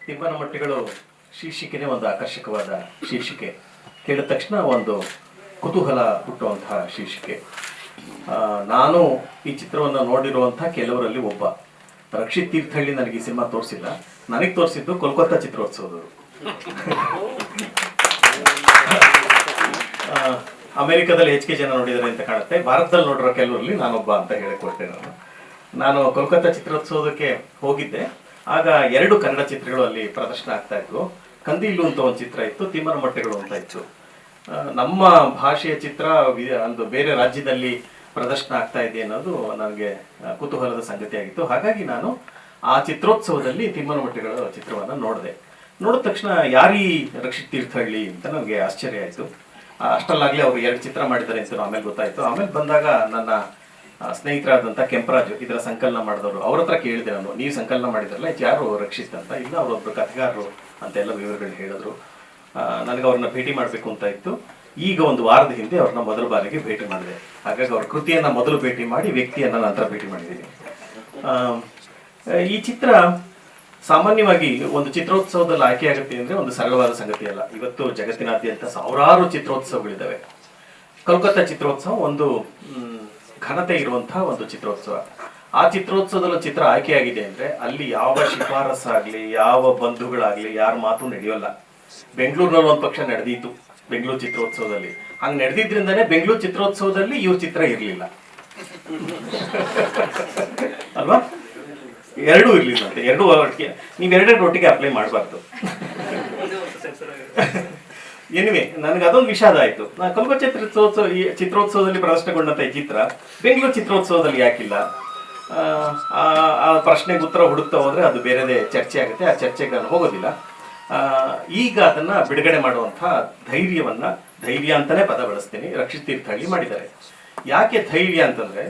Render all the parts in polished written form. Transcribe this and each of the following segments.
ತಿಮ್ಮನಮಟ್ಟಿಗಳು ಶೀರ್ಷಿಕೆನೇ ಒಂದು ಆಕರ್ಷಕವಾದ ಶೀರ್ಷಿಕೆ. ಕೇಳಿದ ತಕ್ಷಣ ಒಂದು ಕುತೂಹಲ ಹುಟ್ಟುವಂತಹ ಶೀರ್ಷಿಕೆ. ನಾನು ಈ ಚಿತ್ರವನ್ನು ನೋಡಿರುವಂಥ ಕೆಲವರಲ್ಲಿ ಒಬ್ಬ. ರಕ್ಷಿತ್ ತೀರ್ಥಹಳ್ಳಿ ನನಗೆ ಈ ಸಿನಿಮಾ ತೋರಿಸಿಲ್ಲ, ನನಗೆ ತೋರಿಸಿದ್ದು ಕೋಲ್ಕತ್ತಾ ಚಿತ್ರೋತ್ಸವದವರು. ಅಮೆರಿಕದಲ್ಲಿ ಹೆಚ್ಚಿಗೆ ಜನ ನೋಡಿದ್ದಾರೆ ಅಂತ ಕಾಣುತ್ತೆ, ಭಾರತದಲ್ಲಿ ನೋಡಿರೋ ಕೆಲವರಲ್ಲಿ ನಾನೊಬ್ಬ ಅಂತ ಹೇಳಕ್ ಹೊರಟೆ. ನಾನು ಕೋಲ್ಕತ್ತಾ ಚಿತ್ರೋತ್ಸವಕ್ಕೆ ಹೋಗಿದ್ದೆ. ಆಗ 2 ಕನ್ನಡ ಚಿತ್ರಗಳು ಅಲ್ಲಿ ಪ್ರದರ್ಶನ ಆಗ್ತಾ ಇದ್ವು. ಕಂದೀಲು ಅಂತ ಒಂದು ಚಿತ್ರ ಇತ್ತು, ತಿಮ್ಮನಮಟ್ಟಿಗಳು ಅಂತ ಇತ್ತು. ನಮ್ಮ ಭಾಷೆಯ ಚಿತ್ರ ಒಂದು ಬೇರೆ ರಾಜ್ಯದಲ್ಲಿ ಪ್ರದರ್ಶನ ಆಗ್ತಾ ಇದೆ ಅನ್ನೋದು ನನಗೆ ಕುತೂಹಲದ ಸಂಗತಿ ಆಗಿತ್ತು. ಹಾಗಾಗಿ ನಾನು ಆ ಚಿತ್ರೋತ್ಸವದಲ್ಲಿ ತಿಮ್ಮನಮಟ್ಟಿಗಳ ಚಿತ್ರವನ್ನು ನೋಡಿದೆ. ನೋಡಿದ ತಕ್ಷಣ ಯಾರೀ ರಕ್ಷಿತ್ ತೀರ್ಥಹಳ್ಳಿ ಅಂತ ನನಗೆ ಆಶ್ಚರ್ಯ ಆಯಿತು. ಅಷ್ಟಲ್ಲಾಗಲೇ ಅವರು 2 ಚಿತ್ರ ಮಾಡಿದ್ದಾರೆ ಅಂತ ಆಮೇಲೆ ಗೊತ್ತಾಯಿತು. ಆಮೇಲೆ ಬಂದಾಗ ನನ್ನ ಸ್ನೇಹಿತರಾದಂಥ ಕೆಂಪರಾಜು ಇದರ ಸಂಕಲನ ಮಾಡಿದವರು, ಅವ್ರ ಹತ್ರ ಕೇಳಿದೆ ನಾನು, ನೀವು ಸಂಕಲನ ಮಾಡಿದ್ರಲ್ಲ ಯಾರು ರಕ್ಷಿತ್ ಅಂತ. ಇಲ್ಲ, ಅವರೊಬ್ಬರು ಕಥೆಗಾರರು ಅಂತೆಲ್ಲ ವಿವರಗಳು ಹೇಳಿದ್ರು. ನನಗೆ ಅವ್ರನ್ನ ಭೇಟಿ ಮಾಡಬೇಕು ಅಂತ ಇತ್ತು. ಈಗ 1 ವಾರದ ಹಿಂದೆ ಅವ್ರನ್ನ ಮೊದಲ ಬಾರಿಗೆ ಭೇಟಿ ಮಾಡಿದೆ. ಹಾಗಾಗಿ ಅವ್ರ ಕೃತಿಯನ್ನು ಮೊದಲು ಭೇಟಿ ಮಾಡಿ ವ್ಯಕ್ತಿಯನ್ನು ನಂತರ ಭೇಟಿ ಮಾಡಿದ್ದೀನಿ. ಈ ಚಿತ್ರ ಸಾಮಾನ್ಯವಾಗಿ ಒಂದು ಚಿತ್ರೋತ್ಸವದಲ್ಲಿ ಆಯ್ಕೆ ಆಗುತ್ತೆ ಅಂದರೆ ಒಂದು ಸರಳವಾದ ಸಂಗತಿ ಅಲ್ಲ. ಇವತ್ತು ಜಗತ್ತಿನಾದ್ಯಂತ ಸಾವಿರಾರು ಚಿತ್ರೋತ್ಸವಗಳಿದ್ದಾವೆ. ಕೋಲ್ಕತ್ತಾ ಚಿತ್ರೋತ್ಸವ ಒಂದು ಘನತೆ ಇರುವಂತಹ ಒಂದು ಚಿತ್ರೋತ್ಸವ. ಆ ಚಿತ್ರೋತ್ಸವದಲ್ಲಿ ಚಿತ್ರ ಆಯ್ಕೆಯಾಗಿದೆ ಅಂದ್ರೆ ಅಲ್ಲಿ ಯಾವ ಶಿಫಾರಸ್ಸಾಗ್ಲಿ, ಯಾವ ಬಂಧುಗಳಾಗ್ಲಿ, ಯಾರ ಮಾತು ನಡೆಯೋಲ್ಲ. ಬೆಂಗಳೂರಿನಲ್ಲಿ ಒಂದು ಪಕ್ಷ ನಡೆದಿತ್ತು ಬೆಂಗಳೂರು ಚಿತ್ರೋತ್ಸವದಲ್ಲಿ. ಹಂಗೆ ನಡೆದಿದ್ರಿಂದಾನೇ ಬೆಂಗಳೂರು ಚಿತ್ರೋತ್ಸವದಲ್ಲಿ ಇವ್ರ ಚಿತ್ರ ಇರಲಿಲ್ಲ ಅಲ್ವಾ? 2 ಇರ್ಲಿಲ್ಲಂತೆ. 2 ಒಟ್ಟಿಗೆ ನೀವು 2 ಒಟ್ಟಿಗೆ ಅಪ್ಲೈ ಮಾಡಬಾರ್ದು. ಎನಿವೆ, ನನಗೆ ಅದೊಂದು ವಿಷಾದ ಆಯ್ತು. ನಾನು ಕೋಲ್ಕತ್ತಾ ಚಿತ್ರೋತ್ಸವದಲ್ಲಿ ಪ್ರದರ್ಶನಗೊಂಡಂತ ಈ ಚಿತ್ರ ಬೆಂಗಳೂರು ಚಿತ್ರೋತ್ಸವದಲ್ಲಿ ಯಾಕಿಲ್ಲ? ಆ ಪ್ರಶ್ನೆಗೆ ಉತ್ತರ ಹುಡುಕ್ತಾ ಹೋದ್ರೆ ಅದು ಬೇರೆದೇ ಚರ್ಚೆ ಆಗುತ್ತೆ. ಆ ಚರ್ಚೆಗೆ ನಾನು ಹೋಗೋದಿಲ್ಲ. ಈಗ ಅದನ್ನ ಬಿಡುಗಡೆ ಮಾಡುವಂಥ ಧೈರ್ಯ ಅಂತಾನೆ ಪದ ಬಳಸ್ತೀನಿ, ರಕ್ಷಿತ್ ತೀರ್ಥಹಳ್ಳಿ ಮಾಡಿದ್ದಾರೆ. ಯಾಕೆ ಧೈರ್ಯ ಅಂತಂದ್ರೆ,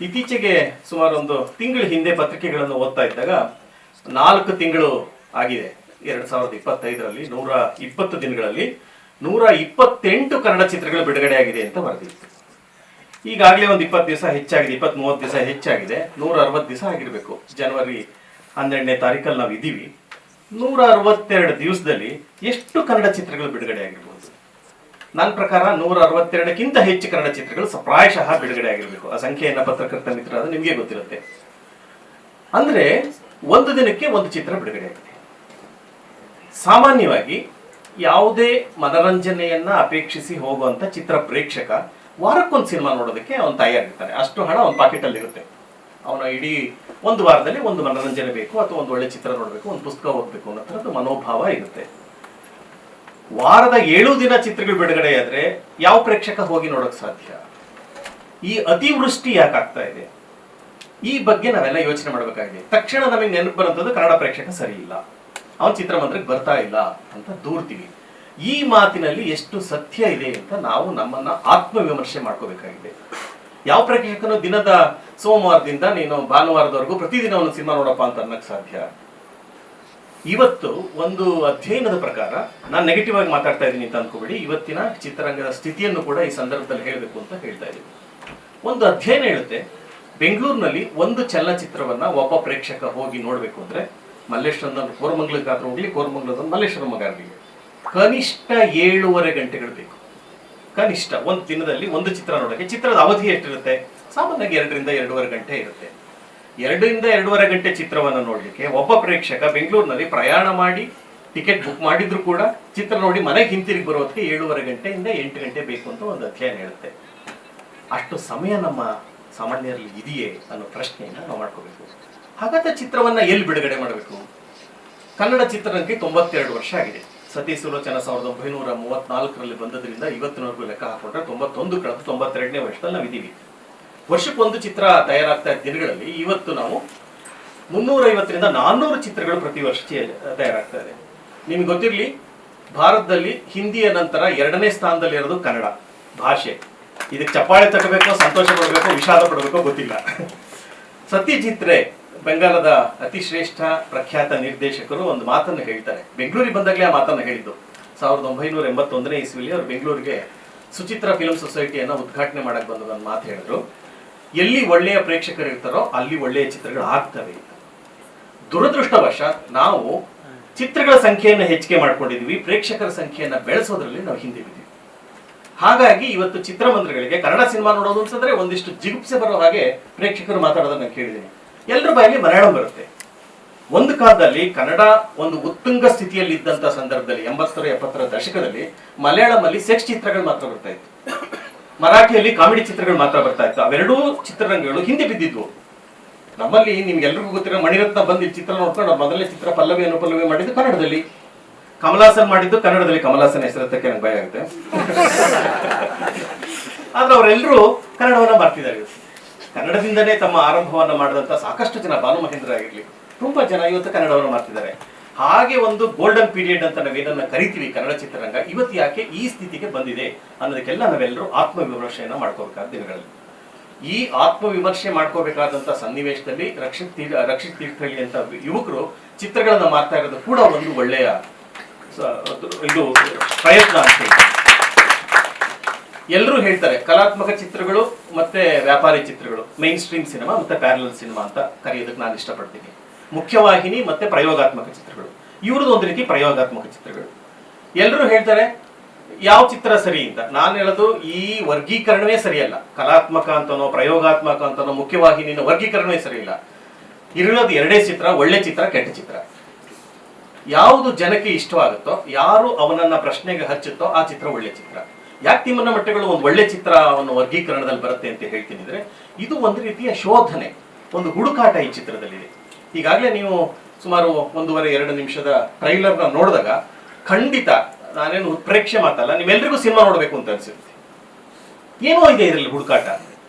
ಇತ್ತೀಚೆಗೆ ಸುಮಾರು 1 ತಿಂಗಳ ಹಿಂದೆ ಪತ್ರಿಕೆಗಳನ್ನು ಓದ್ತಾ ಇದ್ದಾಗ 4 ತಿಂಗಳು ಆಗಿದೆ 2025ರಲ್ಲಿ 120 ದಿನಗಳಲ್ಲಿ 128 ಕನ್ನಡ ಚಿತ್ರಗಳು ಬಿಡುಗಡೆ ಆಗಿದೆ ಅಂತ ವರದಿತ್ತು. ಈಗಾಗಲೇ ಒಂದು 20 ದಿವಸ ಹೆಚ್ಚಾಗಿದೆ, 20-30 ದಿವಸ ಹೆಚ್ಚಾಗಿದೆ. 160 ದಿವಸ ಆಗಿರ್ಬೇಕು. ಜನವರಿ 12ನೇ ತಾರೀಕಲ್ಲಿ ನಾವು ಇದ್ದೀವಿ. 162 ದಿವಸದಲ್ಲಿ ಎಷ್ಟು ಕನ್ನಡ ಚಿತ್ರಗಳು ಬಿಡುಗಡೆ ಆಗಿರ್ಬೋದು? ನನ್ನ ಪ್ರಕಾರ 162ಕ್ಕಿಂತ ಹೆಚ್ಚು ಕನ್ನಡ ಚಿತ್ರಗಳು ಪ್ರಾಯಶಃ ಬಿಡುಗಡೆ ಆಗಿರ್ಬೇಕು. ಆ ಸಂಖ್ಯೆಯನ್ನ ಪತ್ರಕರ್ತ ಮಿತ್ರರಾದ ನಿಮಗೆ ಗೊತ್ತಿರುತ್ತೆ. ಅಂದ್ರೆ ಒಂದು ದಿನಕ್ಕೆ ಒಂದು ಚಿತ್ರ ಬಿಡುಗಡೆ ಆಗಿದೆ. ಸಾಮಾನ್ಯವಾಗಿ ಯಾವುದೇ ಮನರಂಜನೆಯನ್ನ ಅಪೇಕ್ಷಿಸಿ ಹೋಗುವಂತ ಚಿತ್ರ ಪ್ರೇಕ್ಷಕ ವಾರಕ್ಕೊಂದು ಸಿನಿಮಾ ನೋಡೋದಕ್ಕೆ ಅವನು ತಯಾರಿರ್ತಾನೆ. ಅಷ್ಟು ಹಣ ಅವನ ಪಾಕೆಟ್ ಅಲ್ಲಿ ಇರುತ್ತೆ. ಅವನ ಇಡೀ ಒಂದು ವಾರದಲ್ಲಿ ಒಂದು ಮನರಂಜನೆ ಬೇಕು, ಅಥವಾ ಒಂದು ಒಳ್ಳೆ ಚಿತ್ರ ನೋಡಬೇಕು, ಒಂದು ಪುಸ್ತಕ ಓದಬೇಕು ಅನ್ನೋ ಥರದ್ದು ಮನೋಭಾವ ಇರುತ್ತೆ. ವಾರದ 7 ದಿನ ಚಿತ್ರಗಳು ಬಿಡುಗಡೆ ಆದ್ರೆ ಯಾವ ಪ್ರೇಕ್ಷಕ ಹೋಗಿ ನೋಡೋಕ್ ಸಾಧ್ಯ? ಈ ಅತಿವೃಷ್ಟಿ ಯಾಕೆ ಆಗ್ತಾ ಇದೆ? ಈ ಬಗ್ಗೆ ನಾವೆಲ್ಲ ಯೋಚನೆ ಮಾಡಬೇಕಾಗಿದೆ. ತಕ್ಷಣ ನಮಗೆ ನೆನಪು ಬರುವಂಥದ್ದು ಕನ್ನಡ ಪ್ರೇಕ್ಷಕ ಸರಿ ಇಲ್ಲ, ಅವನ ಚಿತ್ರಮಂದಿರಕ್ಕೆ ಬರ್ತಾ ಇಲ್ಲ ಅಂತ ದೂರ್ತೀವಿ. ಈ ಮಾತಿನಲ್ಲಿ ಎಷ್ಟು ಸತ್ಯ ಇದೆ ಅಂತ ನಾವು ನಮ್ಮನ್ನ ಆತ್ಮವಿಮರ್ಶೆ ಮಾಡ್ಕೋಬೇಕಾಗಿದೆ. ಯಾವ ಪ್ರೇಕ್ಷಕನು ದಿನದ ಸೋಮವಾರದಿಂದ ನೀನು ಭಾನುವಾರದವರೆಗೂ ಪ್ರತಿದಿನ ಒಂದು ಸಿನಿಮಾ ನೋಡಪ್ಪ ಅಂತ ಅನ್ನಕ್ ಸಾಧ್ಯ? ಇವತ್ತು ಒಂದು ಅಧ್ಯಯನದ ಪ್ರಕಾರ, ನಾನು ನೆಗೆಟಿವ್ ಆಗಿ ಮಾತಾಡ್ತಾ ಇದ್ದೀನಿ ಅಂತ ಅನ್ಕೋಬೇಡಿ, ಇವತ್ತಿನ ಚಿತ್ರರಂಗದ ಸ್ಥಿತಿಯನ್ನು ಕೂಡ ಈ ಸಂದರ್ಭದಲ್ಲಿ ಹೇಳಬೇಕು ಅಂತ ಹೇಳ್ತಾ ಇದ್ದೀನಿ. ಒಂದು ಅಧ್ಯಯನ ಹೇಳುತ್ತೆ, ಬೆಂಗಳೂರಿನಲ್ಲಿ ಒಂದು ಚಲನಚಿತ್ರವನ್ನ ಒಬ್ಬ ಪ್ರೇಕ್ಷಕ ಹೋಗಿ ನೋಡ್ಬೇಕು ಅಂದ್ರೆ, ಮಲ್ಲೇಶ್ವರದ ಕೋರಮಂಗಲಕ್ಕಾದ್ರೂ ಹೋಗ್ಲಿ, ಕೋರಮಂಗಲದ ಮಲ್ಲೇಶ್ವರಮ್ಗಾಗ್ಲಿ, ಕನಿಷ್ಠ 7.5 ಗಂಟೆಗಳು ಬೇಕು. ಕನಿಷ್ಠ ಒಂದು ದಿನದಲ್ಲಿ ಒಂದು ಚಿತ್ರ ನೋಡೋಕೆ. ಚಿತ್ರದ ಅವಧಿ ಎಷ್ಟಿರುತ್ತೆ? ಸಾಮಾನ್ಯವಾಗಿ 2ರಿಂದ 2.5 ಗಂಟೆ ಇರುತ್ತೆ. 2ರಿಂದ 2.5 ಗಂಟೆ ಚಿತ್ರವನ್ನು ನೋಡ್ಲಿಕ್ಕೆ ಒಬ್ಬ ಪ್ರೇಕ್ಷಕ ಬೆಂಗಳೂರಿನಲ್ಲಿ ಪ್ರಯಾಣ ಮಾಡಿ ಟಿಕೆಟ್ ಬುಕ್ ಮಾಡಿದ್ರು ಕೂಡ ಚಿತ್ರ ನೋಡಿ ಮನೆಗೆ ಹಿಂತಿರುಗಿ ಬರೋದಕ್ಕೆ 7.5 ಗಂಟೆಯಿಂದ 8 ಗಂಟೆ ಬೇಕು ಅಂತ ಒಂದು ಅಧ್ಯಯನ ಹೇಳುತ್ತೆ. ಅಷ್ಟು ಸಮಯ ನಮ್ಮ ಸಾಮಾನ್ಯರಲ್ಲಿ ಇದೆಯೇ ಅನ್ನೋ ಪ್ರಶ್ನೆಯನ್ನ ನಾವು ಮಾಡ್ಕೋಬೇಕು. ಹಾಗಾದ್ರೆ ಚಿತ್ರವನ್ನ ಎಲ್ಲಿ ಬಿಡುಗಡೆ ಮಾಡಬೇಕು? ಕನ್ನಡ ಚಿತ್ರರಂಗಕ್ಕೆ 92 ವರ್ಷ ಆಗಿದೆ. ಸತಿ ಸುಲೋಚನ 1934ರಲ್ಲಿ ಬಂದದ್ರಿಂದ ಇವತ್ತಿನವರೆಗೂ ಲೆಕ್ಕ ಹಾಕೊಂಡ್ರೆ 91 ಕಳೆದು 92ನೇ ವರ್ಷದಲ್ಲಿ ನಾವಿದ್ದೀವಿ. ವರ್ಷಕ್ಕೊಂದು ಚಿತ್ರ ತಯಾರಾಗ್ತಾ ಇದ್ದ ದಿನಗಳಲ್ಲಿ ಇವತ್ತು ನಾವು 350ರಿಂದ 400 ಚಿತ್ರಗಳು ಪ್ರತಿ ವರ್ಷ ತಯಾರಾಗ್ತಾ ಇದೆ. ನಿಮ್ಗೆ ಗೊತ್ತಿರಲಿ, ಭಾರತದಲ್ಲಿ ಹಿಂದಿಯ ನಂತರ 2ನೇ ಸ್ಥಾನದಲ್ಲಿ ಇರೋದು ಕನ್ನಡ ಭಾಷೆ. ಇದಕ್ಕೆ ಚಪ್ಪಾಳೆ ತಟ್ಟಬೇಕೋ, ಸಂತೋಷ ಪಡಬೇಕೋ, ವಿಷಾದ ಪಡಬೇಕೋ ಗೊತ್ತಿಲ್ಲ. ಸತ್ಯಜಿತ್ ರೇ ಬೆಂಗಾಲದ ಅತಿ ಶ್ರೇಷ್ಠ ಪ್ರಖ್ಯಾತ ನಿರ್ದೇಶಕರು ಒಂದು ಮಾತನ್ನು ಹೇಳ್ತಾರೆ. ಬೆಂಗಳೂರಿಗೆ ಬಂದಾಗಲೇ ಆ ಮಾತನ್ನು ಹೇಳಿದ್ದು. 1981ನೇ ಇಸ್ವಿಲಿ ಅವರು ಬೆಂಗಳೂರಿಗೆ ಸುಚಿತ್ರ ಫಿಲ್ಮ್ ಸೊಸೈಟಿಯನ್ನ ಉದ್ಘಾಟನೆ ಮಾಡಕ್ ಬಂದ ಒಂದು ಮಾತು ಹೇಳಿದ್ರು, ಎಲ್ಲಿ ಒಳ್ಳೆಯ ಪ್ರೇಕ್ಷಕರು ಇರ್ತಾರೋ ಅಲ್ಲಿ ಒಳ್ಳೆಯ ಚಿತ್ರಗಳು ಆಗ್ತವೆ. ದುರದೃಷ್ಟವಶಾತ್ ನಾವು ಚಿತ್ರಗಳ ಸಂಖ್ಯೆಯನ್ನು ಹೆಚ್ಚಿಗೆ ಮಾಡ್ಕೊಂಡಿದ್ವಿ, ಪ್ರೇಕ್ಷಕರ ಸಂಖ್ಯೆಯನ್ನು ಬೆಳೆಸೋದ್ರಲ್ಲಿ ನಾವು ಹಿಂದೆ ಬಿದ್ದೀವಿ. ಹಾಗಾಗಿ ಇವತ್ತು ಚಿತ್ರಮಂದಿರಗಳಿಗೆ ಕನ್ನಡ ಸಿನಿಮಾ ನೋಡೋದು ಅಂತಂದ್ರೆ ಒಂದಿಷ್ಟು ಜಿಗುಪ್ಸೆ ಬರೋ ಹಾಗೆ ಪ್ರೇಕ್ಷಕರು ಮಾತಾಡೋದನ್ನ ಕೇಳಿದ್ದೀನಿ. ಎಲ್ಲರ ಬಾಯಲ್ಲಿ ಮಲಯಾಳಂ ಬರುತ್ತೆ. ಒಂದು ಕಾಲದಲ್ಲಿ ಕನ್ನಡ ಒಂದು ಉತ್ತುಂಗ ಸ್ಥಿತಿಯಲ್ಲಿ ಇದ್ದಂತ ಸಂದರ್ಭದಲ್ಲಿ 80ರ 70ರ ದಶಕದಲ್ಲಿ ಮಲಯಾಳಂಲ್ಲಿ ಸೆಕ್ಸ್ ಚಿತ್ರಗಳು ಮಾತ್ರ ಬರ್ತಾ ಇತ್ತು, ಮರಾಠಿಯಲ್ಲಿ ಕಾಮಿಡಿ ಚಿತ್ರಗಳು ಮಾತ್ರ ಬರ್ತಾ ಇತ್ತು. ಅವೆರಡೂ ಚಿತ್ರರಂಗಗಳು ಹಿಂದೆ ಬಿದ್ದಿದ್ವು. ನಮ್ಮಲ್ಲಿ ನಿಮ್ಗೆಲ್ರಿಗೂ ಗೊತ್ತಿರೋ ಮಣಿರತ್ನ ಬಂದು ಚಿತ್ರ ನೋಡ್ಕೊಂಡು ಅವ್ರ ಮೊದಲನೇ ಚಿತ್ರ ಪಲ್ಲವಿ ಅನುಪಲ್ಲವಿ ಮಾಡಿದ್ದು ಕನ್ನಡದಲ್ಲಿ, ಕಮಲಾಸನ್ ಮಾಡಿದ್ದು ಕನ್ನಡದಲ್ಲಿ. ಕಮಲಾಸನ್ ಹೆಸರತ್ತಕ್ಕೆ ನಂಗೆ ಭಯ ಆಗುತ್ತೆ. ಆದ್ರೆ ಅವರೆಲ್ಲರೂ ಕನ್ನಡವನ್ನ ಮಾಡ್ತಿದ್ದಾರೆ. ಕನ್ನಡದಿಂದನೇ ತಮ್ಮ ಆರಂಭವನ್ನ ಮಾಡಿದಂತ ಸಾಕಷ್ಟು ಜನ, ಭಾನು ಮಹೇಂದ್ರ ಆಗಿರ್ಲಿ, ತುಂಬಾ ಜನ ಇವತ್ತು ಕನ್ನಡವನ್ನು ಮಾಡ್ತಿದ್ದಾರೆ. ಹಾಗೆ ಒಂದು ಗೋಲ್ಡನ್ ಪೀರಿಯಡ್ ಅಂತ ನಾವೇನನ್ನ ಕರಿತೀವಿ ಕನ್ನಡ ಚಿತ್ರರಂಗ, ಇವತ್ತು ಯಾಕೆ ಈ ಸ್ಥಿತಿಗೆ ಬಂದಿದೆ ಅನ್ನೋದಕ್ಕೆಲ್ಲ ನಾವೆಲ್ಲರೂ ಆತ್ಮವಿಮರ್ಶೆಯನ್ನ ಮಾಡ್ಕೋಬೇಕಾದ ದಿನಗಳಲ್ಲಿ. ಈ ಆತ್ಮವಿಮರ್ಶೆ ಮಾಡ್ಕೋಬೇಕಾದಂತ ಸನ್ನಿವೇಶದಲ್ಲಿ ರಕ್ಷಿತ್ ತೀರ್ಥಹಳ್ಳಿ ಅಂತ ಯುವಕರು ಚಿತ್ರಗಳನ್ನ ಮಾಡ್ತಾ ಇರೋದು ಕೂಡ ಒಂದು ಒಳ್ಳೆಯ ಇದು ಪ್ರಯತ್ನ ಅಂತ ಹೇಳಿ. ಎಲ್ಲರೂ ಹೇಳ್ತಾರೆ ಕಲಾತ್ಮಕ ಚಿತ್ರಗಳು ಮತ್ತೆ ವ್ಯಾಪಾರಿ ಚಿತ್ರಗಳು, ಮೈನ್ ಸ್ಟ್ರೀಮ್ ಸಿನಿಮಾ ಮತ್ತೆ ಪ್ಯಾರಲಲ್ ಸಿನಿಮಾ ಅಂತ ಕರೆಯೋದಕ್ಕೆ ನಾನು ಇಷ್ಟಪಡ್ತೀನಿ. ಮುಖ್ಯವಾಹಿನಿ ಮತ್ತೆ ಪ್ರಯೋಗಾತ್ಮಕ ಚಿತ್ರಗಳು, ಇವ್ರದ್ದು ಒಂದು ರೀತಿ ಪ್ರಯೋಗಾತ್ಮಕ ಚಿತ್ರಗಳು. ಎಲ್ಲರೂ ಹೇಳ್ತಾರೆ ಯಾವ ಚಿತ್ರ ಸರಿ ಅಂತ. ನಾನು ಹೇಳೋದು ಈ ವರ್ಗೀಕರಣವೇ ಸರಿಯಲ್ಲ. ಕಲಾತ್ಮಕ ಅಂತನೋ ಪ್ರಯೋಗಾತ್ಮಕ ಅಂತನೋ ಮುಖ್ಯವಾಹಿನಿನ ವರ್ಗೀಕರಣವೇ ಸರಿ ಇಲ್ಲ. ಇರೋದು ಎರಡೇ ಚಿತ್ರ, ಒಳ್ಳೆ ಚಿತ್ರ, ಕೆಟ್ಟ ಚಿತ್ರ. ಯಾವುದು ಜನಕ್ಕೆ ಇಷ್ಟವಾಗುತ್ತೋ, ಯಾರು ಅವನನ್ನ ಪ್ರಶ್ನೆಗೆ ಹಚ್ಚುತ್ತೋ ಆ ಚಿತ್ರ ಒಳ್ಳೆ ಚಿತ್ರ. ಯಾಕೆ ತಿಮ್ಮನ ಮಟ್ಟಗಳು ಒಂದು ಒಳ್ಳೆ ಚಿತ್ರ ಅವನ ವರ್ಗೀಕರಣದಲ್ಲಿ ಬರುತ್ತೆ ಅಂತ ಹೇಳ್ತೀನಿ ಅಂದ್ರೆ, ಇದು ಒಂದು ರೀತಿಯ ಶೋಧನೆ, ಒಂದು ಹುಡುಕಾಟ ಈ ಚಿತ್ರದಲ್ಲಿದೆ. ಈಗಾಗಲೇ ನೀವು ಸುಮಾರು 1.5-2 ನಿಮಿಷದ ಟ್ರೈಲರ್ನ ನೋಡಿದಾಗ ಖಂಡಿತ, ನಾನೇನು ಉತ್ಪ್ರೇಕ್ಷೆ ಮಾತಲ್ಲ, ನೀವೆಲ್ರಿಗೂ ಸಿನಿಮಾ ನೋಡ್ಬೇಕು ಅಂತ ಅನ್ಸುತ್ತೆ. ಏನೋ ಇದೆ ಇದರಲ್ಲಿ ಹುಡುಕಾಟ.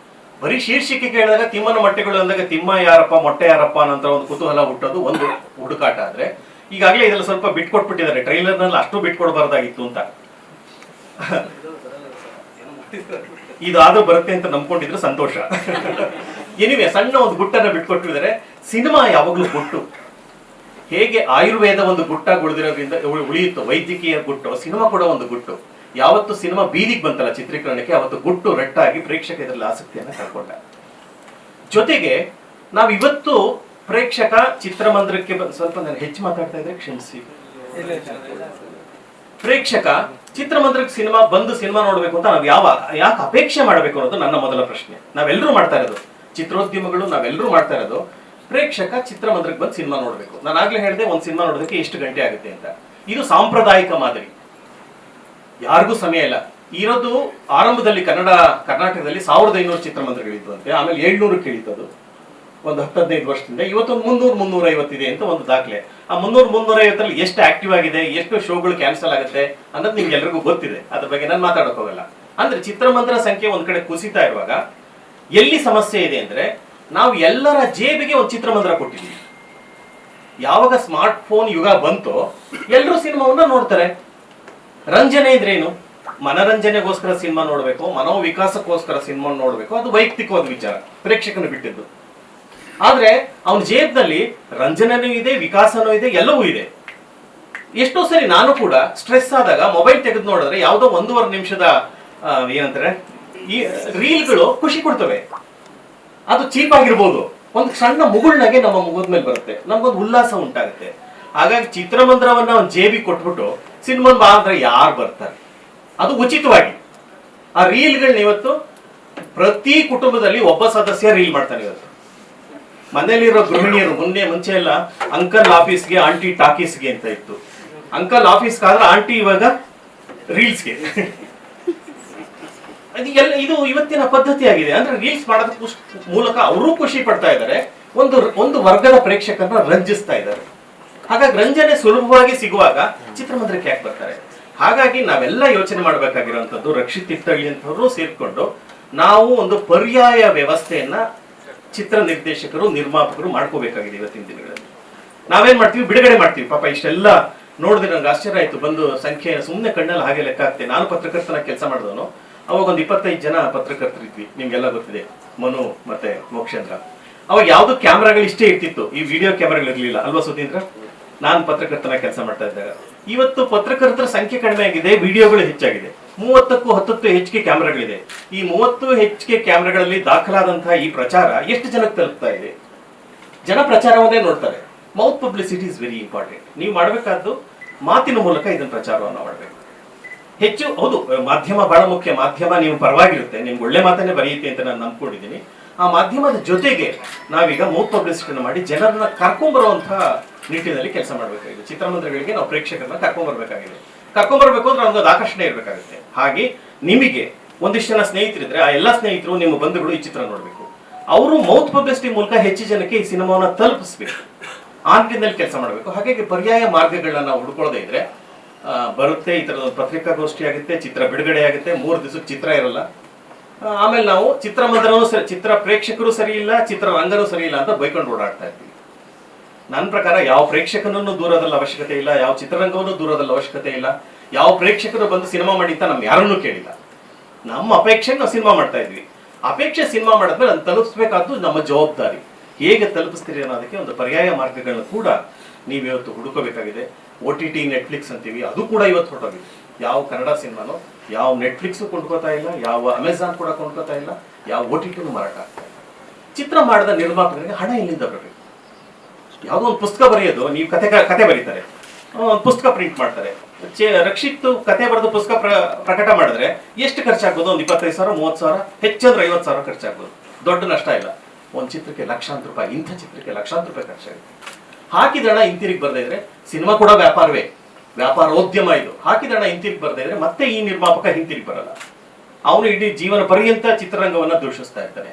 ಬರೀ ಶೀರ್ಷಿಕೆ ಕೇಳಿದಾಗ ತಿಮ್ಮನ ಮೊಟ್ಟೆಗಳು ಅಂದಾಗ ತಿಮ್ಮ ಯಾರಪ್ಪ ಮೊಟ್ಟೆ ಯಾರಪ್ಪ ಅನ್ನೋ ಒಂದು ಕುತೂಹಲ ಹುಟ್ಟೋದು ಒಂದು ಹುಡುಕಾಟ. ಆದ್ರೆ ಈಗಾಗಲೇ ಇದೆಲ್ಲ ಸ್ವಲ್ಪ ಬಿಟ್ಕೊಟ್ಬಿಟ್ಟಿದ್ದಾರೆ. ಟ್ರೈಲರ್ನಲ್ಲಿ ಅಷ್ಟು ಬಿಟ್ಕೊಡ್ಬಾರ್ದಾಗಿತ್ತು ಅಂತ. ಇದಾದ್ರೂ ಬರುತ್ತೆ ಅಂತ ನಂಬ್ಕೊಂಡಿದ್ರು ಸಂತೋಷ. ಎನಿವೆ, ಸಣ್ಣ ಒಂದು ಗುಟ್ಟನ್ನ ಬಿಟ್ಕೊಟ್ಟಿದ್ದಾರೆ. ಸಿನಿಮಾ ಯಾವಾಗ್ಲೂ ಗುಟ್ಟು. ಹೇಗೆ ಆಯುರ್ವೇದ ಒಂದು ಗುಟ್ಟಾಗಿ ಉಳಿದಿರೋದ್ರಿಂದ ಉಳಿಯುತ್ತೋ, ವೈದ್ಯಕೀಯ ಗುಟ್ಟು, ಸಿನಿಮಾ ಕೂಡ ಒಂದು ಗುಟ್ಟು. ಯಾವತ್ತು ಸಿನಿಮಾ ಬೀದಿಗೆ ಬಂತಲ್ಲ ಚಿತ್ರೀಕರಣಕ್ಕೆ, ಅವತ್ತು ಗುಟ್ಟು ರಟ್ಟಾಗಿ ಪ್ರೇಕ್ಷಕ ಇದರಲ್ಲಿ ಆಸಕ್ತಿಯನ್ನ ಕಳ್ಕೊಂಡ. ಜೊತೆಗೆ ನಾವಿವತ್ತು ಪ್ರೇಕ್ಷಕ ಚಿತ್ರಮಂದಿರಕ್ಕೆ ಸ್ವಲ್ಪ ನಾನು ಹೆಚ್ಚು ಮಾತಾಡ್ತಾ ಇದ್ರೆ ಕ್ಷಮಿಸಿ. ಪ್ರೇಕ್ಷಕ ಚಿತ್ರಮಂದಿರಕ್ಕೆ ಸಿನಿಮಾ ನೋಡ್ಬೇಕು ಅಂತ ನಾವು ಯಾಕೆ ಅಪೇಕ್ಷೆ ಮಾಡಬೇಕು ಅನ್ನೋದು ನನ್ನ ಮೊದಲ ಪ್ರಶ್ನೆ. ನಾವೆಲ್ಲರೂ ಮಾಡ್ತಾ ಇರೋದು, ಚಿತ್ರೋದ್ಯಮಗಳು ನಾವೆಲ್ಲರೂ ಮಾಡ್ತಾ ಇರೋದು, ಪ್ರೇಕ್ಷಕ ಚಿತ್ರಮಂದಿರಕ್ಕೆ ಬಂದು ಸಿನಿಮಾ ನೋಡ್ಬೇಕು. ನಾನು ಆಗ್ಲೇ ಹೇಳಿದೆ ಒಂದು ಸಿನಿಮಾ ನೋಡೋದಕ್ಕೆ ಎಷ್ಟು ಗಂಟೆ ಆಗುತ್ತೆ ಅಂತ. ಇದು ಸಾಂಪ್ರದಾಯಿಕ ಮಾದರಿ, ಯಾರಿಗೂ ಸಮಯ ಇಲ್ಲ. ಇರೋದು ಆರಂಭದಲ್ಲಿ ಕರ್ನಾಟಕದಲ್ಲಿ 1500 ಚಿತ್ರಮಂದಿರಗಳಿತ್ತು ಅಂತೆ, ಆಮೇಲೆ 700 ಇಳಿತದು ಒಂದು 10-15 ವರ್ಷದಿಂದ. ಇವತ್ತೊಂದು 300-350 ಇದೆ ಅಂತ ಒಂದು ದಾಖಲೆ. ಆ 300-350 ಎಷ್ಟು ಆಕ್ಟಿವ್ ಆಗಿದೆ, ಎಷ್ಟು ಶೋಗಳು ಕ್ಯಾನ್ಸಲ್ ಆಗುತ್ತೆ ಅನ್ನೋದು ನಿಮ್ಗೆ ಎಲ್ರಿಗೂ ಗೊತ್ತಿದೆ. ಅದ್ರ ಬಗ್ಗೆ ನಾನು ಮಾತಾಡಕ್ ಹೋಗಲ್ಲ. ಅಂದ್ರೆ ಚಿತ್ರಮಂದಿರ ಸಂಖ್ಯೆ ಒಂದ್ ಕಡೆ ಕುಸಿತಾ ಇರುವಾಗ ಎಲ್ಲಿ ಸಮಸ್ಯೆ ಇದೆ ಅಂದ್ರೆ, ನಾವು ಎಲ್ಲರ ಜೇಬಿಗೆ ಒಂದು ಚಿತ್ರಮಂದಿರ ಕೊಟ್ಟಿದ್ದೀವಿ. ಯಾವಾಗ ಸ್ಮಾರ್ಟ್ ಫೋನ್ ಯುಗ ಬಂತೋ ಎಲ್ಲರೂ ಸಿನಿಮಾವನ್ನ ನೋಡ್ತಾರೆ. ರಂಜನೆ ಇದ್ರೇನು? ಮನರಂಜನೆಗೋಸ್ಕರ ಸಿನಿಮಾ ನೋಡ್ಬೇಕು, ಮನೋವಿಕಾಸಕ್ಕೋಸ್ಕರ ಸಿನಿಮಾ ನೋಡ್ಬೇಕು, ಅದು ವೈಯಕ್ತಿಕವಾದ ವಿಚಾರ, ಪ್ರೇಕ್ಷಕನು ಬಿಟ್ಟಿದ್ದು. ಆದ್ರೆ ಅವನ ಜೇಬ್ನಲ್ಲಿ ರಂಜನೆನೂ ಇದೆ, ವಿಕಾಸನೂ ಇದೆ, ಎಲ್ಲವೂ ಇದೆ. ಎಷ್ಟೋ ಸರಿ ನಾನು ಕೂಡ ಸ್ಟ್ರೆಸ್ ಆದಾಗ ಮೊಬೈಲ್ ತೆಗೆದು ನೋಡಿದ್ರೆ ಯಾವುದೋ 1.5 ನಿಮಿಷದ ಏನಂತಾರೆ ಈ ರೀಲ್ಗಳು ಖುಷಿ ಕೊಡ್ತವೆ. ಅದು ಚೀಪ್ ಆಗಿರ್ಬೋದು, ಒಂದು ಸಣ್ಣ ಮುಗುಳ್ನಾಗೆ ನಮ್ಮ ಮುಗದ ಮೇಲೆ ಬರುತ್ತೆ, ನಮ್ಗೊಂದು ಉಲ್ಲಾಸ ಉಂಟಾಗುತ್ತೆ. ಹಾಗಾಗಿ ಚಿತ್ರಮಂದಿರವನ್ನ ಒಂದು ಜೇಬಿ ಕೊಟ್ಬಿಟ್ಟು ಸಿನಿಮಾ ಬಾ ಅಂದ್ರೆ ಯಾರು ಬರ್ತಾರೆ? ಅದು ಉಚಿತವಾಗಿ. ಆ ರೀಲ್ಗಳನ್ನ ಇವತ್ತು ಪ್ರತಿ ಕುಟುಂಬದಲ್ಲಿ ಒಬ್ಬ ಸದಸ್ಯ ರೀಲ್ ಮಾಡ್ತಾನೆ. ಇವತ್ತು ಮನೆಯಲ್ಲಿರೋ ಗೃಹಿಣಿಯರು, ಮುಂಚೆ ಎಲ್ಲ ಅಂಕಲ್ ಆಫೀಸ್ಗೆ, ಆಂಟಿ ಟಾಕೀಸ್ಗೆ ಅಂತ ಇತ್ತು. ಅಂಕಲ್ ಆಫೀಸ್ಗೆ ಆದ್ರೆ ಆಂಟಿ ಇವಾಗ ರೀಲ್ಸ್ಗೆ. ಇದು ಇವತ್ತಿನ ಪದ್ಧತಿ ಆಗಿದೆ. ಅಂದ್ರೆ ರೀಲ್ಸ್ ಮಾಡೋದಕ್ಕೆ ಮೂಲಕ ಅವರು ಖುಷಿ ಪಡ್ತಾ ಇದ್ದಾರೆ, ಒಂದು ವರ್ಗದ ಪ್ರೇಕ್ಷಕರನ್ನ ರಂಜಿಸ್ತಾ ಇದ್ದಾರೆ. ಹಾಗಾಗಿ ರಂಜನೆ ಸುಲಭವಾಗಿ ಸಿಗುವಾಗ ಚಿತ್ರಮಂದಿರಕ್ಕೆ ಯಾಕೆ ಬರ್ತಾರೆ? ಹಾಗಾಗಿ ನಾವೆಲ್ಲ ಯೋಚನೆ ಮಾಡಬೇಕಾಗಿರುವಂತದ್ದು, ರಕ್ಷಿತ್ ತೀರ್ಥಹಳ್ಳಿ ಅಂತವರು ಸೇರ್ಕೊಂಡು ನಾವು ಒಂದು ಪರ್ಯಾಯ ವ್ಯವಸ್ಥೆಯನ್ನ ಚಿತ್ರ ನಿರ್ದೇಶಕರು, ನಿರ್ಮಾಪಕರು ಮಾಡ್ಕೋಬೇಕಾಗಿದೆ. ಇವತ್ತಿನ ದಿನಗಳಲ್ಲಿ ನಾವೇನ್ ಮಾಡ್ತೀವಿ, ಬಿಡುಗಡೆ ಮಾಡ್ತೀವಿ. ಪಾಪ ಇಷ್ಟೆಲ್ಲ ನೋಡಿದ್ರೆ ನಂಗೆ ಆಶ್ಚರ್ಯ ಆಯ್ತು. ಬಂದು ಸಂಖ್ಯೆ ಸುಮ್ಮನೆ ಕಣ್ಣಲ್ಲಿ ಹಾಗೆ ಲೆಕ್ಕ ಹಾಕ್ತೆ. ನಾನು ಪತ್ರಕರ್ತನ ಕೆಲಸ ಮಾಡಿದವನು. ಅವಾಗ ಒಂದು 25 ಜನ ಪತ್ರಕರ್ತರಿದ್ವಿ, ನಿಮ್ಗೆಲ್ಲ ಗೊತ್ತಿದೆ, ಮನು ಮತ್ತೆ ಮೋಕ್ಷೇಂದ್ರ. ಅವಾಗ ಯಾವ್ದು ಕ್ಯಾಮ್ರಾಗಳು ಇಷ್ಟೇ ಇರ್ತಿತ್ತು, ಈ ವಿಡಿಯೋ ಕ್ಯಾಮ್ರಾಗಳು ಇರ್ಲಿಲ್ಲ ಅಲ್ವಾ ಸುಧೀಂದ್ರ? ನಾನು ಪತ್ರಕರ್ತನ ಕೆಲಸ ಮಾಡ್ತಾ ಇದ್ದಾಗ. ಇವತ್ತು ಪತ್ರಕರ್ತರ ಸಂಖ್ಯೆ ಕಡಿಮೆ ಆಗಿದೆ, ವಿಡಿಯೋಗಳು ಹೆಚ್ಚಾಗಿದೆ. 30ಕ್ಕೂ 10 ಹೆಚ್ಚಿಗೆ ಕ್ಯಾಮ್ರಾಗಳಿದೆ. ಈ 30 ಹೆಚ್ಚಿಗೆ ಕ್ಯಾಮ್ರಾಗಳಲ್ಲಿ ದಾಖಲಾದಂತಹ ಈ ಪ್ರಚಾರ ಎಷ್ಟು ಜನಕ್ಕೆ ತಲುಪ್ತಾ ಇದೆ? ಜನ ಪ್ರಚಾರವನ್ನೇ ನೋಡ್ತಾರೆ. Mouth publicity is very important. ನೀವು ಮಾಡಬೇಕಾದ್ದು ಮಾತಿನ ಮೂಲಕ ಇದನ್ನ ಪ್ರಚಾರವನ್ನು ಮಾಡಬೇಕು. ಹೆಚ್ಚು ಹೌದು, ಮಾಧ್ಯಮ ಬಹಳ ಮುಖ್ಯ. ಮಾಧ್ಯಮ ನೀವು ಪರವಾಗಿರುತ್ತೆ, ನಿಮ್ಗೆ ಒಳ್ಳೆ ಮಾತನ್ನೇ ಬರೆಯುತ್ತೆ ಅಂತ ನಾನು ನಂಬ್ಕೊಂಡಿದ್ದೀನಿ. ಆ ಮಾಧ್ಯಮದ ಜೊತೆಗೆ ನಾವೀಗ ಮೌತ್ ಪಬ್ಲಿಸಿಟಿನ ಮಾಡಿ ಜನರನ್ನ ಕರ್ಕೊಂಡ್ಬರುವಂತಹ ನಿಟ್ಟಿನಲ್ಲಿ ಕೆಲಸ ಮಾಡಬೇಕಾಗಿದೆ. ಚಿತ್ರಮಂದಿರಗಳಿಗೆ ನಾವು ಪ್ರೇಕ್ಷಕರನ್ನ ಕರ್ಕೊಂಡ್ಬರ್ಬೇಕು ಅಂದ್ರೆ ನಮ್ಗೆ ಆಕರ್ಷಣೆ ಇರಬೇಕಾಗುತ್ತೆ. ಹಾಗೆ ನಿಮಗೆ ಒಂದಿಷ್ಟು ಜನ ಸ್ನೇಹಿತರಿದ್ರೆ ಆ ಎಲ್ಲ ಸ್ನೇಹಿತರು, ನಿಮ್ಮ ಬಂಧುಗಳು ಈ ಚಿತ್ರ ನೋಡಬೇಕು. ಅವರು ಮೌತ್ ಪಬ್ಲಿಸಿಟಿ ಮೂಲಕ ಹೆಚ್ಚು ಜನಕ್ಕೆ ಈ ಸಿನಿಮಾವನ್ನ ತಲುಪಿಸ್ಬೇಕು. ಆ ನಿಟ್ಟಿನಲ್ಲಿ ಕೆಲಸ ಮಾಡಬೇಕು. ಹಾಗಾಗಿ ಪರ್ಯಾಯ ಮಾರ್ಗಗಳನ್ನ ನಾವು ಹುಡ್ಕೊಳ್ಳೋದೇ ಇದ್ರೆ ಬರುತ್ತೆ. ಈ ತರದ ಪತ್ರಿಕಾಗೋಷ್ಠಿ ಆಗುತ್ತೆ, ಚಿತ್ರ ಬಿಡುಗಡೆ ಆಗುತ್ತೆ, 3 ದಿವಸಕ್ಕೆ ಚಿತ್ರ ಇರಲ್ಲ. ಆಮೇಲೆ ನಾವು ಚಿತ್ರಮಂದಿರನೂ ಚಿತ್ರ ಪ್ರೇಕ್ಷಕರು ಸರಿ ಇಲ್ಲ, ಚಿತ್ರರಂಗನೂ ಸರಿ ಇಲ್ಲ ಅಂತ ಬೈಕೊಂಡು ಓಡಾಡ್ತಾ ಇರ್ತೀವಿ. ನನ್ನ ಪ್ರಕಾರ ಯಾವ ಪ್ರೇಕ್ಷಕನನ್ನು ದೂರದಲ್ಲಿ ಅವಶ್ಯಕತೆ ಇಲ್ಲ, ಯಾವ ಚಿತ್ರರಂಗವನ್ನು ದೂರದಲ್ಲಿ ಅವಶ್ಯಕತೆ ಇಲ್ಲ. ಯಾವ ಪ್ರೇಕ್ಷಕರು ಬಂದು ಸಿನಿಮಾ ಮಾಡಿ ಅಂತ ನಮ್ ಯಾರನ್ನೂ ಕೇಳಿಲ್ಲ. ನಮ್ಮ ಅಪೇಕ್ಷೆ ನಾವು ಸಿನಿಮಾ ಮಾಡ್ತಾ ಇದ್ವಿ. ಅಪೇಕ್ಷೆ ಸಿನಿಮಾ ಮಾಡಿದ್ಮೇಲೆ ಅದನ್ನು ತಲುಪಿಸ್ಬೇಕಾದ್ದು ನಮ್ಮ ಜವಾಬ್ದಾರಿ. ಹೇಗೆ ತಲುಪಿಸ್ತೀರಿ ಅನ್ನೋದಕ್ಕೆ ಒಂದು ಪರ್ಯಾಯ ಮಾರ್ಗಗಳನ್ನ ಕೂಡ ನೀವು ಇವತ್ತು ಹುಡುಕಬೇಕಾಗಿದೆ. OTT ನೆಟ್ಫ್ಲಿಕ್ಸ್ ಅಂತೀವಿ, ಅದು ಕೂಡ ಇವತ್ತು ಹೊರಟೋಗಿದೆ. ಯಾವ ಕನ್ನಡ ಸಿನಿಮಾನು ಯಾವ ನೆಟ್ಫ್ಲಿಕ್ಸು ಕೊಂಡ್ಕೋತಾ ಇಲ್ಲ, ಯಾವ ಅಮೆಝಾನ್ ಕೂಡ ಕೊಂಡ್ಕೋತಾ ಇಲ್ಲ, ಯಾವ OTTನೂ ಮಾರಾಟ ಆಗ್ತಾ ಇಲ್ಲ. ಚಿತ್ರ ಮಾಡಿದ ನಿರ್ಮಾಪಕರಿಗೆ ಹಣ ಎಲ್ಲಿಂದ ಬರಬೇಕು? ಯಾವುದೋ ಒಂದು ಪುಸ್ತಕ ಬರೆಯೋದು, ನೀವು ಕತೆ ಬರೀತಾರೆ, ಒಂದು ಪುಸ್ತಕ ಪ್ರಿಂಟ್ ಮಾಡ್ತಾರೆ. ರಕ್ಷಿತ್ ಕತೆ ಬರೆದು ಪುಸ್ತಕ ಪ್ರಕಟ ಮಾಡಿದ್ರೆ ಎಷ್ಟು ಖರ್ಚಾಗ್ಬೋದು? ಒಂದು 25,000, 30,000, ಹೆಚ್ಚಂದ್ರೆ 50,000 ಖರ್ಚಾಗ್ಬೋದು. ದೊಡ್ಡ ನಷ್ಟ ಇಲ್ಲ. ಒಂದು ಚಿತ್ರಕ್ಕೆ ಲಕ್ಷಾಂತರ ರೂಪಾಯಿ, ಇಂಥ ಚಿತ್ರಕ್ಕೆ ಲಕ್ಷಾಂತರ ರೂಪಾಯಿ ಖರ್ಚಾಗುತ್ತೆ. ಹಾಕಿದಣ ಹಿಂತಿರುಗಿ ಬರ್ದೇ ಇದ್ರೆ ಸಿನಿಮಾ ಕೂಡ ವ್ಯಾಪಾರವೇ, ವ್ಯಾಪಾರೋದ್ಯಮ ಇದು. ಹಾಕಿದಣ ಹಿಂತಿರುಗಿ ಬರ್ದೇ ಇದ್ರೆ ಮತ್ತೆ ಈ ನಿರ್ಮಾಪಕ ಹಿಂತಿರುಗಿ ಬರಲ್ಲ. ಅವನು ಇಡೀ ಜೀವನ ಪರ್ಯಂತ ಚಿತ್ರರಂಗವನ್ನ ದೂಷಿಸ್ತಾ ಇರ್ತಾನೆ.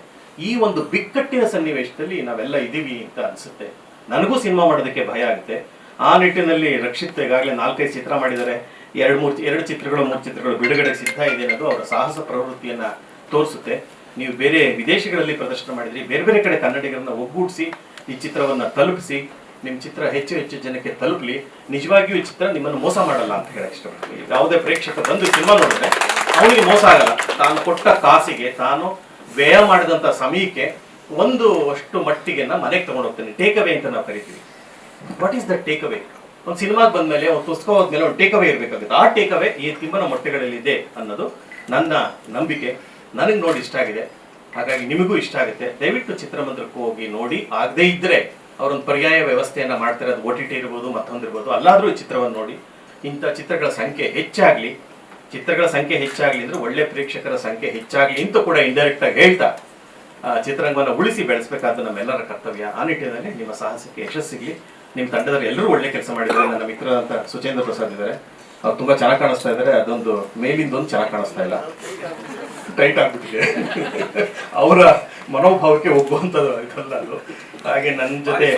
ಈ ಒಂದು ಬಿಕ್ಕಟ್ಟಿನ ಸನ್ನಿವೇಶದಲ್ಲಿ ನಾವೆಲ್ಲ ಇದೀವಿ ಅಂತ ಅನ್ಸುತ್ತೆ. ನನಗೂ ಸಿನಿಮಾ ಮಾಡೋದಕ್ಕೆ ಭಯ ಆಗುತ್ತೆ. ಆ ನಿಟ್ಟಿನಲ್ಲಿ ರಕ್ಷಿತ್ ಈಗಾಗಲೇ 4-5 ಚಿತ್ರ ಮಾಡಿದ್ದಾರೆ. 2 ಚಿತ್ರಗಳು 3 ಚಿತ್ರಗಳು ಬಿಡುಗಡೆ ಸಿದ್ಧ ಇದೆ ಅನ್ನೋದು ಅವರ ಸಾಹಸ ಪ್ರವೃತ್ತಿಯನ್ನ ತೋರಿಸುತ್ತೆ. ನೀವು ಬೇರೆ ವಿದೇಶಗಳಲ್ಲಿ ಪ್ರದರ್ಶನ ಮಾಡಿದ್ರಿ, ಬೇರೆ ಬೇರೆ ಕಡೆ ಕನ್ನಡಿಗರನ್ನ ಒಗ್ಗೂಡಿಸಿ ಈ ಚಿತ್ರವನ್ನ ತಲುಪಿಸಿ, ನಿಮ್ಮ ಚಿತ್ರ ಹೆಚ್ಚು ಜನಕ್ಕೆ ತಲುಪಲಿ. ನಿಜವಾಗಿಯೂ ಈ ಚಿತ್ರ ನಿಮ್ಮನ್ನು ಮೋಸ ಮಾಡಲ್ಲ ಅಂತ ಹೇಳಕ್ ಇಷ್ಟಪಡ್ತೀನಿ. ಯಾವುದೇ ಪ್ರೇಕ್ಷಕ ಬಂದು ಸಿನಿಮಾ ನೋಡಿದ್ರೆ ಅವನಿಗೆ ಮೋಸ ಆಗಲ್ಲ. ತಾನು ಕೊಟ್ಟ ಕಾಸಿಗೆ, ತಾನು ವ್ಯಯ ಮಾಡಿದಂಥ ಸಮಯಕ್ಕೆ ಒಂದು ಅಷ್ಟು ಮಟ್ಟಿಗೆ ಮನೆಗೆ ತಗೊಂಡು ಹೋಗ್ತಾನೆ. ಟೇಕ್ ಅವೇ ಅಂತ ನಾವು ಕರಿತೀವಿ. What is the take away? ಒಂದು ಸಿನಿಮಾಗೆ ಬಂದ್ಮೇಲೆ, ಒಂದು ಪುಸ್ತಕ ಹೋದ್ಮೇಲೆ ಒಂದು ಟೇಕ್ ಅವೇ ಇರಬೇಕಾಗುತ್ತೆ. ಆ ಟೇಕ್ ಅವೇ ಈ ತಿಮ್ಮನ ಮೊಟ್ಟೆಗಳಲ್ಲಿ ಇದೆ ಅನ್ನೋದು ನನ್ನ ನಂಬಿಕೆ. ನನಗೆ ನೋಡಿ ಇಷ್ಟ ಆಗಿದೆ, ಹಾಗಾಗಿ ನಿಮಗೂ ಇಷ್ಟ ಆಗುತ್ತೆ. ದಯವಿಟ್ಟು ಚಿತ್ರಮಂದಿರಕ್ಕೆ ಹೋಗಿ ನೋಡಿ. ಆಗದೇ ಇದ್ರೆ ಅವರೊಂದು ಪರ್ಯಾಯ ವ್ಯವಸ್ಥೆಯನ್ನ ಮಾಡ್ತಾರೆ. ಅದು OTT ಇರ್ಬೋದು, ಮತ್ತೊಂದಿರ್ಬೋದು. ಅಲ್ಲಾದ್ರೂ ಈ ಚಿತ್ರವನ್ನು ನೋಡಿ. ಇಂಥ ಚಿತ್ರಗಳ ಸಂಖ್ಯೆ ಹೆಚ್ಚಾಗ್ಲಿ ಅಂದ್ರೆ ಒಳ್ಳೆ ಪ್ರೇಕ್ಷಕರ ಸಂಖ್ಯೆ ಹೆಚ್ಚಾಗ್ಲಿ ಅಂತ ಕೂಡ ಇಂಡೈರೆಕ್ಟ್ ಆಗಿ ಹೇಳ್ತಾ ಚಿತ್ರರಂಗವನ್ನು ಉಳಿಸಿ ಬೆಳೆಸಬೇಕಾದ ನಮ್ಮೆಲ್ಲರ ಕರ್ತವ್ಯ. ಆ ನಿಟ್ಟಿನಲ್ಲಿ ನಿಮ್ಮ ಸಾಹಸಕ್ಕೆ ಯಶಸ್ಸು ಸಿಗಲಿ. ನಿಮ್ಮ ತಂಡದವರು ಎಲ್ಲರೂ ಒಳ್ಳೆ ಕೆಲಸ ಮಾಡಿದ್ದಾರೆ. ನನ್ನ ಮಿತ್ರರಂತ ಸುಚೇಂದ್ರ ಪ್ರಸಾದ್ ಇದ್ದಾರೆ, ಅವ್ರು ತುಂಬಾ ಚೆನ್ನಾಗಿ ಕಾಣಿಸ್ತಾ ಇದ್ದಾರೆ. ಅದೊಂದು ಮೇಲಿಂದೊಂದು ಚೆನ್ನಾಗಿ ಕಾಣಿಸ್ತಾ ಇಲ್ಲ, ಟೈಟ್ ಆಗ್ಬಿಟ್ಟಿದೆ. ಅವರ ಮನೋಭಾವಕ್ಕೆ ಒಪ್ಪುವಂಥದ್ದು ಇದಲ್ಲ ಅದು. ಹಾಗೆ ನನ್ನ ಜೊತೆ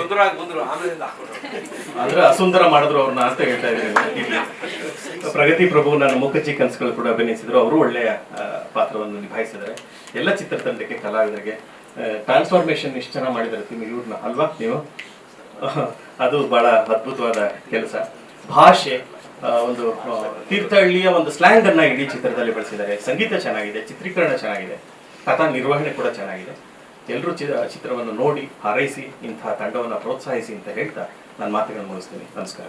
ಅಂದ್ರೆ ಅಸುಂದರ ಮಾಡಿದ್ರು ಅವ್ರನ್ನ ಅಂತ ಹೇಳ್ತಾ ಇದ್ದೀನಿ. ಪ್ರಗತಿ ಪ್ರಭು ನನ್ನ ಮುಖರ್ಜಿ ಕನಸುಗಳು ಕೂಡ ಅಭಿನಯಿಸಿದ್ರು. ಅವರು ಒಳ್ಳೆಯ ಪಾತ್ರವನ್ನು ನಿಭಾಯಿಸಿದ್ದಾರೆ. ಎಲ್ಲ ಚಿತ್ರತಂಡಕ್ಕೆ, ಕಲಾವಿದರಿಗೆ ಟ್ರಾನ್ಸ್ಫಾರ್ಮೇಶನ್ ಇಷ್ಟು ಚೆನ್ನಾಗಿ ಮಾಡಿದ್ದಾರೆ ಇವ್ರನ್ನ ಅಲ್ವಾ ನೀವು? ಅದು ಬಹಳ ಅದ್ಭುತವಾದ ಕೆಲಸ. ಭಾಷೆ, ಒಂದು ತೀರ್ಥಹಳ್ಳಿಯ ಒಂದು ಸ್ಲ್ಯಾಂಗ್ ಅನ್ನ ಇಡೀ ಚಿತ್ರದಲ್ಲಿ ಬಳಸಿದ್ದಾರೆ. ಸಂಗೀತ ಚೆನ್ನಾಗಿದೆ, ಚಿತ್ರೀಕರಣ ಚೆನ್ನಾಗಿದೆ, ಕಥಾ ನಿರ್ವಹಣೆ ಕೂಡ ಚೆನ್ನಾಗಿದೆ. ಎಲ್ಲರೂ ಚಿತ್ರವನ್ನು ನೋಡಿ ಹಾರೈಸಿ ಇಂತಹ ತಂಡವನ್ನು ಪ್ರೋತ್ಸಾಹಿಸಿ ಅಂತ ಹೇಳ್ತಾ ನನ್ನ ಮಾತುಗಳನ್ನು ಮುಗಿಸ್ತೀನಿ. ನಮಸ್ಕಾರ.